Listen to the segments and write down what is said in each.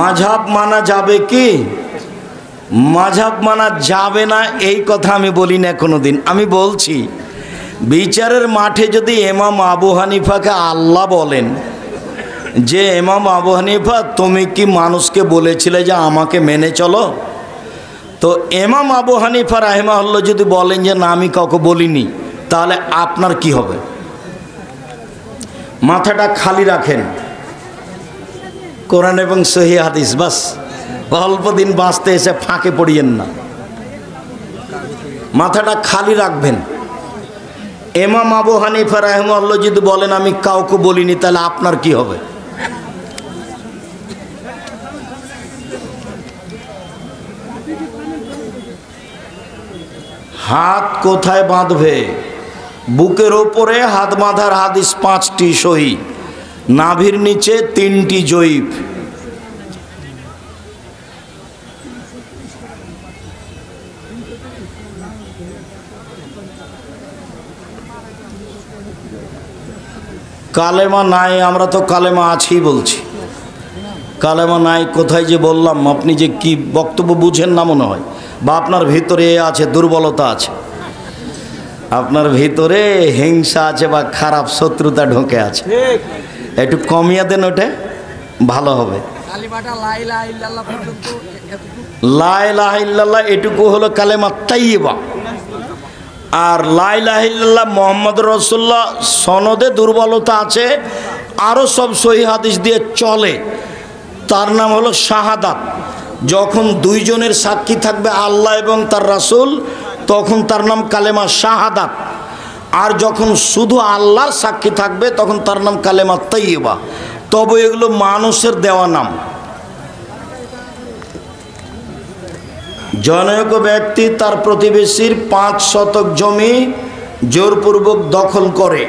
মাযহাব মানা যাবে কি মাযহাব মানা যাবে না এই কথা আমি বলি না কোনোদিন। আমি বলছি বিচারের মাঠে যদি ইমাম আবু হানিফাকে আল্লাহ বলেন যে ইমাম আবু হানিফা তুমি কি মানুষকে বলেছিলে যে আমাকে মেনে চলো, তো ইমাম আবু হানিফা রাহিমাহুল্লাহ যদি বলেন যে না আমি কাউকে বলিনি, তাহলে আপনার কি হবে? মাথাটা খালি রাখেন, কোরআন এবং সহিহ হাদিস, বাস। অল্প দিন বাঁচতে এসে ফাঁকে পড়িয়েন না, মাথাটা খালি রাখবেন। ইমাম আবু হানিফা রাহিমাহুল্লাহ যদি বলেন আমি কাউকে বলিনি, তাহলে আপনার কি হবে? হাত কোথায় বাঁধবে? বুকের ওপরে হাত বাঁধার হাদিস 5টি সহি, নাভির নিচে 3টি জয়ীফ। কালেমা নাই, আমরা তো কালেমা আছেই বলছি। কালেমা নাই কোথায় যে বললাম, আপনি যে কি বক্তব্য বুঝেন না মনে হয়, বা আপনার ভিতরে আছে দুর্বলতা আছে, আপনার ভিতরে হিংসা আছে বা খারাপ শত্রুতা ঢোকে আছে, একটু কমিয়ে দেন, ওটা ভালো হবে। লা ইলাহা ইল্লাল্লাহ এটুকু হলো কালেমা তাইয়্যিবা, আর লা ইলাহা ইল্লাল্লাহ মুহাম্মদুর রাসূলুল্লাহ সনদে দুর্বলতা আছে, আরও সব সহিহ হাদিস দিয়ে চলে, তার নাম হলো শাহাদাত। যখন দুইজনের সাক্ষী থাকবে আল্লাহ এবং তার রাসূল, তখন তার নাম কালেমা শাহাদাত। আর যখন শুধু আল্লাহর সাক্ষী থাকবে তখন তার নাম কালেমা তাইয়্যিবা। তবে এগুলো মানুষের দেওয়া নাম। জনৈক ব্যক্তি তার প্রতিবেশীর 5 শতক জমি জোরপূর্বক দখল করে,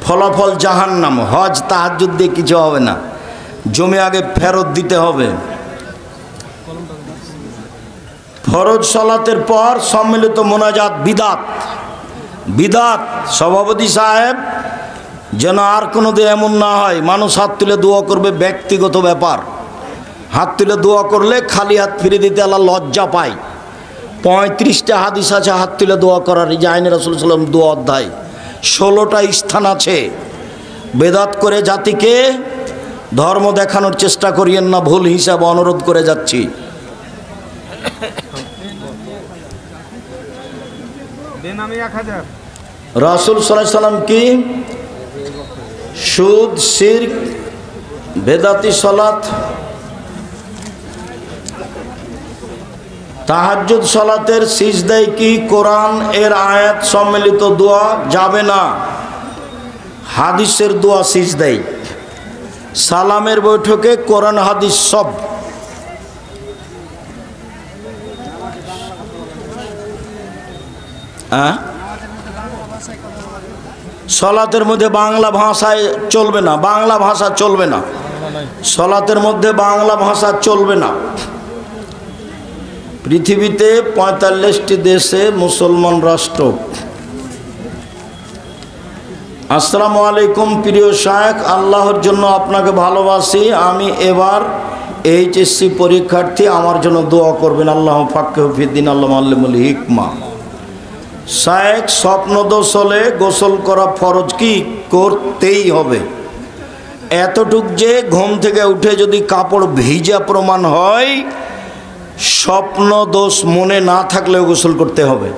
ফলাফল জাহান্নাম। হজ তাহাজ্জুদ দিয়ে কিছু হবে না, জমি আগে ফেরত দিতে হবে। ফরজ সালাতের পর সম্মিলিত মোনাজাত বিদাত। বিদাত সভাপতি সাহেব যেন আর কোনো দিন এমন না হয় মানুষ হাত তুলে দোয়া করবে, ব্যক্তিগত ব্যাপার। হাত তুলে দোয়া করলে খালি হাত ফিরে দিতে আল্লাহ লজ্জা পায়। 35টা হাদিস আছে হাত তুলে দোয়া করার, এই যে আইনে রাসূলুল্লাহ সাল্লাল্লাহু আলাইহি ওয়াসাল্লাম দোয়া অধ্যায়। 16টা স্থান আছে। বেদাত করে জাতিকে ধর্ম দেখানোর চেষ্টা করিয়েন না, ভুল হিসাব অনুরোধ করে যাচ্ছি। রাসূল সাল্লাল্লাহু আলাইহি ওয়াসাল্লাম কি সুদ, শিরক, বেদাতি সালাত, তাহাজ্জুদ সালাতের সিজদায় কি কোরআন এর আয়াত সম্মিলিত দোয়া যাবে না, হাদিসের দোয়া সিজদায়। সালামের বৈঠকে কোরআন হাদিস সব। সলাতের মধ্যে বাংলা ভাষায় চলবে না, বাংলা ভাষা চলবে না, সলাতের মধ্যে বাংলা ভাষা চলবে না। পৃথিবীতে 45টি দেশে মুসলমান রাষ্ট্র। আসসালামু আলাইকুম প্রিয় শায়েখ, আল্লাহর জন্য আপনাকে ভালোবাসি। আমি এবার এইচএসসি পরীক্ষার্থী, আমার জন্য দোয়া করবেন। আল্লাহ ফাক্কিহু ফিদ্দিন, আল্লাহ আল্লিমুল হিকমা। শায়েখ, স্বপ্নদোষ হলে গোসল করা ফরজ কি? করতেই হবে। এতটুক যে ঘুম থেকে উঠে যদি কাপড় ভিজা প্রমাণ হয়, স্বপ্ন দোষ মনে না থাকলেও গোসল করতে হবে।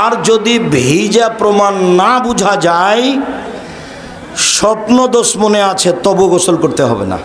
আর যদি ভিজা প্রমাণ না বোঝা যায়, স্বপ্ন দোষ মনে আছে, তবু গোসল করতে হবে না।